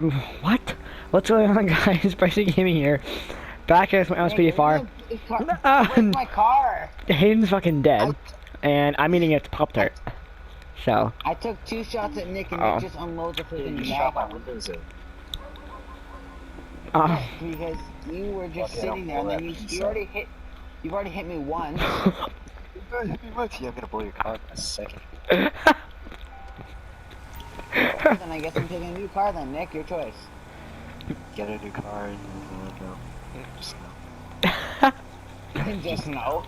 What? What's going on, guys? Pricey Gaming here. Back at my Lspdfr. Where's my car? Hayden's fucking dead, and I'm eating its Pop-Tart. So. I took 2 shots at Nick and Nick just unloads a freaking shot my mag. windows in. Yeah, because you were just sitting there and then you've already hit me once. You hit me once. Yeah, I'm gonna blow your car in a second. Then I guess I'm taking a new car then, Nick, your choice. Get a new car and go. Just no. Just no.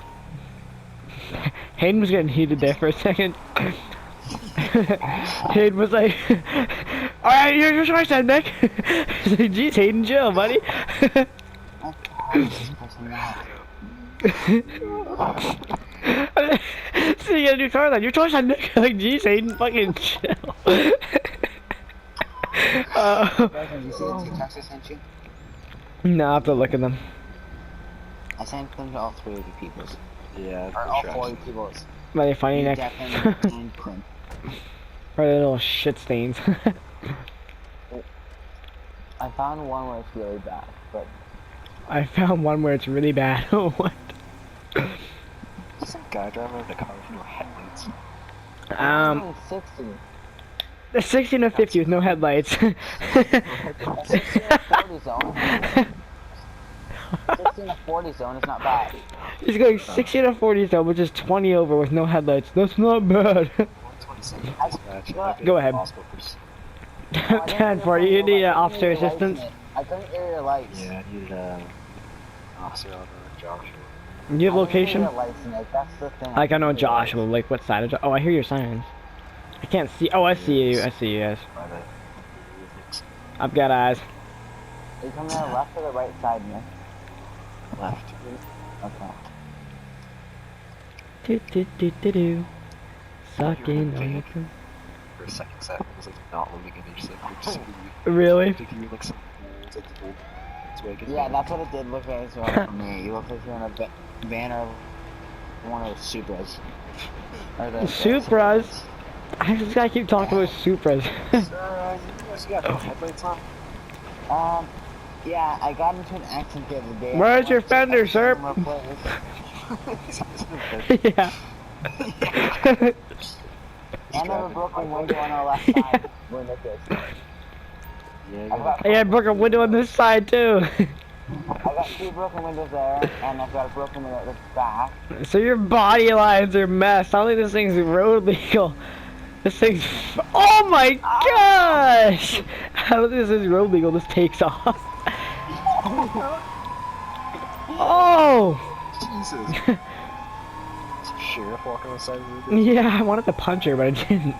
Hayden was getting heated there for a second. Hayden was like, alright, your choice then, Nick. He's like, geez, Hayden, chill, buddy. So you get a new car then, your choice then, Nick. Like, geez, Hayden, fucking chill. You see the TikToks I sent you? No, I have to look at them. I sent them to all 3 of you peoples. Yeah, Or all 4 of you peoples. Are they funny, Nick? Definitely and Clint. Or the little shit stains. I found one where it's really bad, but... I found one where it's really bad. What? There's some guy driving around a car with no headlights. 60. The 16 to 50 with no headlights. 16 to 40 zone. 16 to 40 zone is not bad. He's going 16 to 40 though, which is 20 over with no headlights. That's not bad. 127. Go ahead. 10 for you. You need officer assistance. I couldn't hear your lights. Yeah, I needed officer on Joshua. You have location? That's the thing. Like I know Joshua. Like what side of Joshua? Oh, I hear your sirens. I can't see. Oh, I see you. I see you guys. I've got eyes. Are you coming on the left or the right side, Nick? Left. Okay. Do do do do do. Sucking on your thumb. For a second set, it was like not loading and just like we're just Really? thinking like some it's like the old Volkswagen. Yeah, that's what it did look like as well for me. You look like you're in a van or one of the Supras. Or the Supras? I just gotta keep talking about Supras. Sir, you guys got no headlights on? Yeah, I got into an accident the other day. Where's your fender, sir? Yeah. I never broke a window on our left side. Where Nick is. Yeah, I broke a window on this side too. I got 2 broken windows there, and I've got a broken window at the back. So your body lines are messed. I don't think this thing's road legal. This thing's... Oh my gosh! I don't think this is road legal. This takes off. Oh! Jesus. Sheriff walking on the side of the road. Yeah, I wanted to punch her, but I didn't.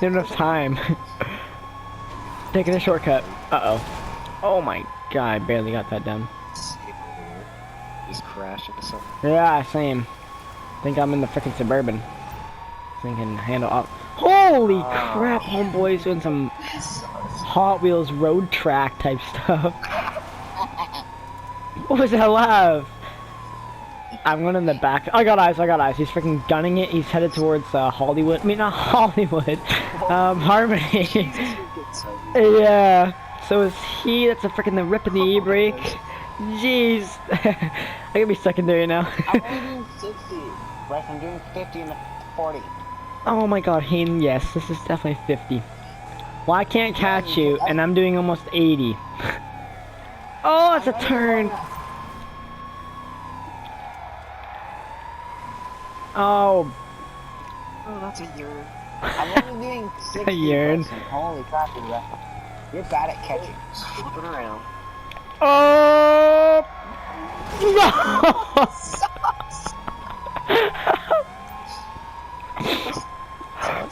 Didn't have enough time. Taking a shortcut. Uh-oh. Oh my god, I barely got that done. Just crashed into something. Yeah, same. Think I'm in the freaking Suburban. Thing can handle up. Holy crap, homeboy's doing some Hot Wheels road track type stuff. What was that laugh? I'm going in the back. I got eyes, I got eyes. He's freaking gunning it. He's headed towards Hollywood. I mean, not Hollywood. Harmony. Yeah. So is he. That's a freaking the rip in the e-brake. Jeez. I gotta be secondary now. I'm only doing 60. Right, I'm doing 50 and 40. Oh my god, Hayden, yes. This is definitely 50. Well, I can't catch you, and I'm doing almost 80. Oh, it's a turn. Oh. Oh, that's a urn. I'm only doing 60. A urn. Holy crap, you're bad at catching. Flipping around. Oh! No!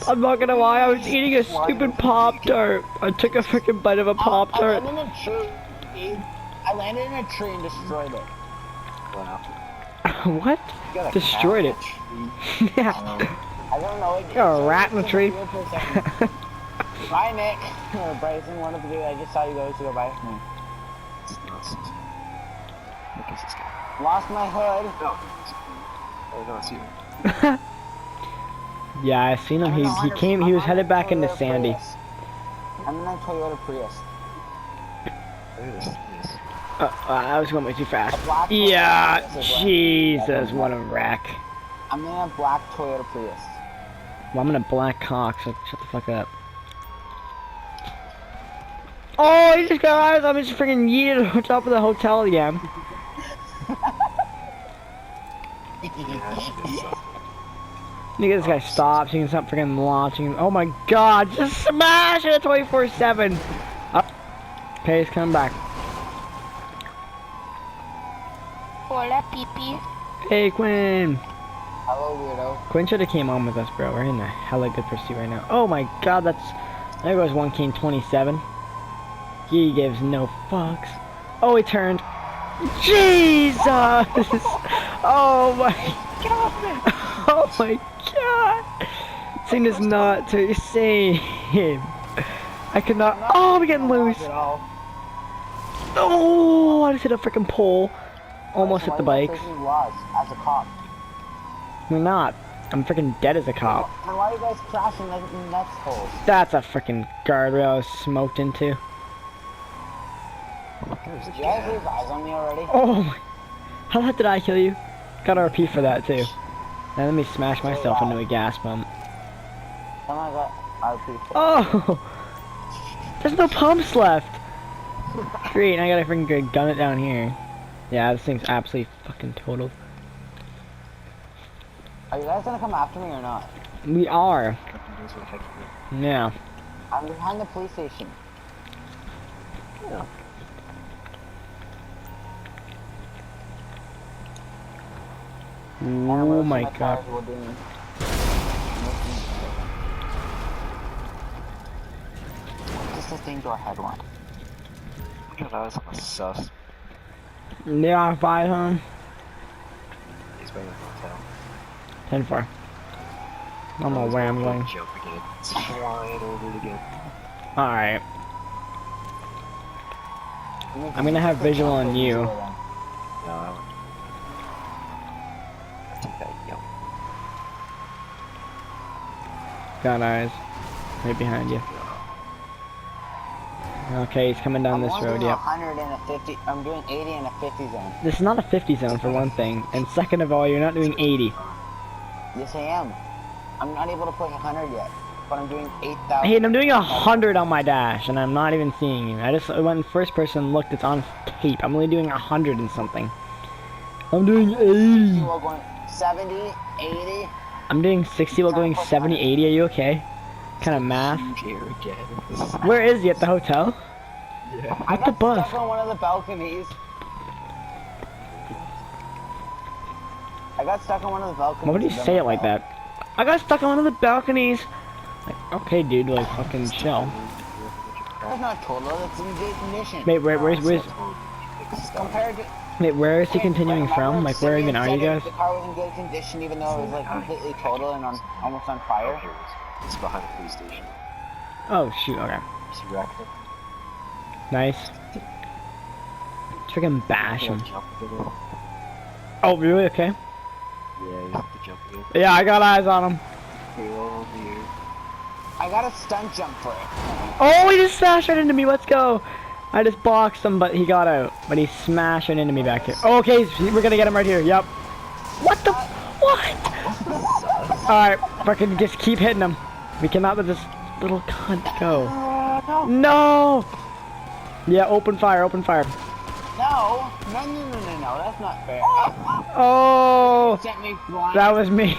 I'm not gonna lie, I was eating a stupid Pop-Tart. I took a freaking bite of a Pop-Tart. I landed in a tree and destroyed it. Wow. What? Destroyed it. Yeah. I don't know. You're a rat in a tree. Bye, Nick. Bryson wanted to do. I just saw you guys go by me. Look at this guy. Lost my hood. No. Oh no, it's you. Yeah, I seen him. He was headed back into Sandy. I'm in a Toyota Prius. Look at this. I was going way too fast. A black Yeah, Toyota Prius is Jesus, what a wreck. I'm in a black Toyota Prius. Well, I'm in a black cock, so shut the fuck up. Oh, he just got eyes on me, just freaking yeeted on top of the hotel again. Look at this guy stop, so he can stop freaking launching. Oh my god, just smash it at 24/7. Okay, he's coming back. Hola, Pipi. Hey, Quinn. Hello, weirdo. Quinn should have came on with us, bro. We're in a hella good pursuit right now. Oh my god, there goes 1K27. He gives no fucks. Oh, he turned. Jesus! Oh my god! Oh my god! This thing is not to save him. I cannot. Oh, we're getting loose. Oh, I just hit a freaking pole. Almost hit the bikes. As a cop. We're not. I'm freaking dead as a cop. Then why are you guys crashing like in nuts holes? That's a freaking guardrail I was smoked into. Did you guys leave eyes on me already? Oh my. How the heck did I kill you? Got a RP for that too. Now let me smash myself into a gas pump. Someone got RP. Oh! There's no pumps left! Great, I gotta freaking gun it down here. Yeah, this thing's absolutely fucking totaled. Are you guys gonna come after me or not? We are. Yeah. I'm behind the police station. Yeah. Oh my god. Just listening to our headline. Look at that, that's a sus. Yeah, 5, huh? He's been in the hotel. 10-4. I don't know where I'm going. Jump again. It's flying over it again. Alright. I'm gonna have visual on you. No, I take that, yo. Got eyes. Right behind you. Okay, he's coming down this road, yep. 100 and a 50. I'm doing 80 and a 50 zone. This is not a 50 zone for one thing. And second of all, you're not doing 80. Yes, I am. I'm not able to push 100 yet, but I'm doing 8,000. Hey, and I'm doing 100 on my dash, and I'm not even seeing you. I just went first person, looked, it's on tape. I'm only doing 100 and something. I'm doing 80. While going 70, 80. I'm doing 60 while going 70, 80. Are you okay? Kind of math. Where is he? At the hotel? Yeah. At the bus. Stuck on one of the balconies. I got stuck on one of the balconies. Why would you say it like that? I got stuck on one of the balconies. Like, okay, dude, like fucking chill. That's not total. That's in good condition. Wait, where's Compared to. wait, where is he continuing from? Like, where even are you guys? The car was in good condition, even though it was like completely total and almost on fire. It's behind the police station. Oh shoot, okay. Just wrecked it. Nice. Freaking bash him. Jump again. Oh, really? Okay. Yeah, you have to jump again. Yeah, I got eyes on him. Halo here. I got a stunt jump for it. Oh, he just smashed right into me. Let's go. I just boxed him, but he got out. But he smashed right into me back here. Oh, okay, we're gonna get him right here. Yep. What the? What? Alright, fucking just keep hitting him. We cannot let this little cunt go. No! Yeah, open fire, open fire. No, that's not fair. Oh! Sent me flying. That was me.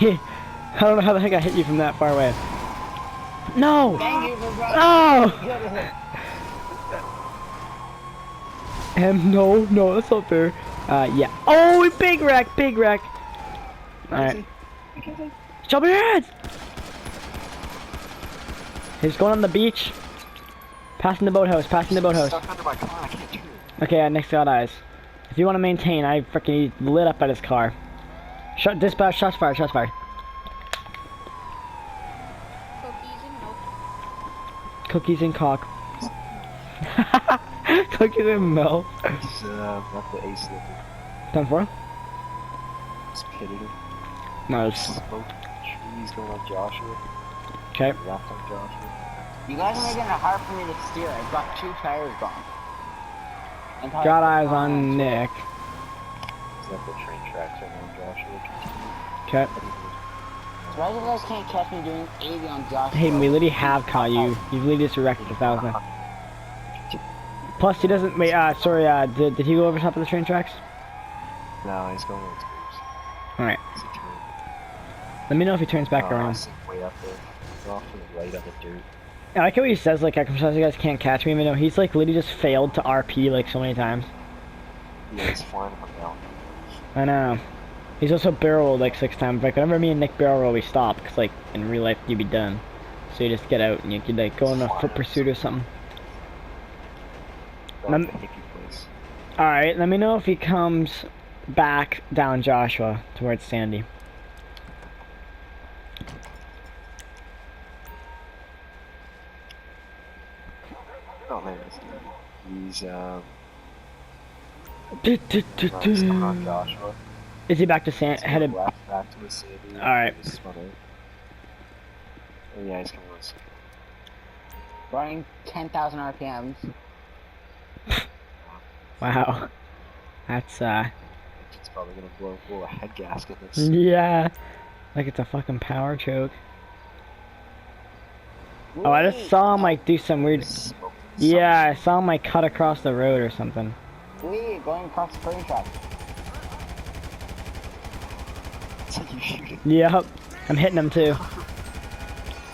I don't know how the heck I hit you from that far away. No! Thank you for Oh! No, that's not fair. Yeah. Oh, big wreck, big wreck. Alright. Jump your heads! He's going on the beach. Passing the boathouse, passing the boathouse. Stuck under my car, I can't turn. Okay, next got eyes. If you want to maintain, I freaking lit up at his car. Dispatch, shots fired, shots fired. Cookies and milk. Cookies and cock. Cookies and milk. He's not the ace slipper. Done for? Just pitted him. Nice. Smoke trees going on Joshua. Okay. Wrapped on Joshua. You guys are making it hard for me to steer. I've got 2 tires gone. Got eyes on Nick. Is that the train tracks right now, Joshua? Okay. Surprised you guys can't catch me doing 80 on Josh. Hey, we literally have caught you. You've literally just wrecked 1,000. Plus, he doesn't. Wait, sorry, did he go over top of the train tracks? No, he's going with his groups. Alright. He's a turn. Let me know if he turns back I around. see him way up there. He's off to the right on the dirt. I like how he says, like, I'm surprised you guys can't catch me, even though he's, like, literally just failed to RP, like, so many times. Yeah, he's flying from down. I know. He's also barrel rolled, like, 6 times. Like, whenever me and Nick barrel roll, we stop, because, like, in real life, you'd be done. So you just get out, and you could, like, go on a foot pursuit or something. Alright, let me know if he comes back down Joshua towards Sandy. Oh man, he's on Joshua. Is he back to headed? Left back to the city. Alright. Oh yeah, he's coming on. Running 10,000 RPMs. Wow. That's It's probably gonna blow a head gasket. yeah. Like it's a fucking power choke. Oh, I just saw him like do some weird. Yeah, I saw him like cut across the road or something. Wait, going across the train track. Yep. I'm hitting him too.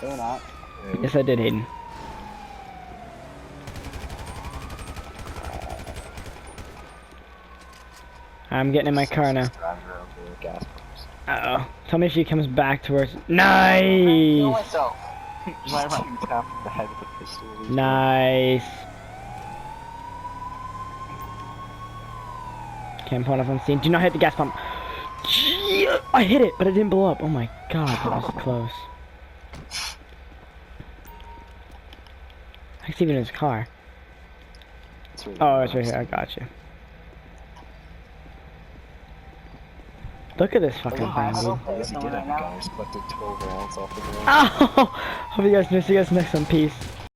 They're not. Yes, I did, Hayden. I'm getting in my car now. Uh oh. Tell me if she comes back towards. Nice! Nice. Okay, I'm pulling off on scene. Do not hit the gas pump. I hit it, but it didn't blow up. Oh my god, that was close. I can see it in his car. Oh, it's right here. I got you. Look at this fucking thing, dude. Yes, he did have a gun. He's collected 12 rounds off the ground. Oh! Hope you guys miss. You guys next one. Peace.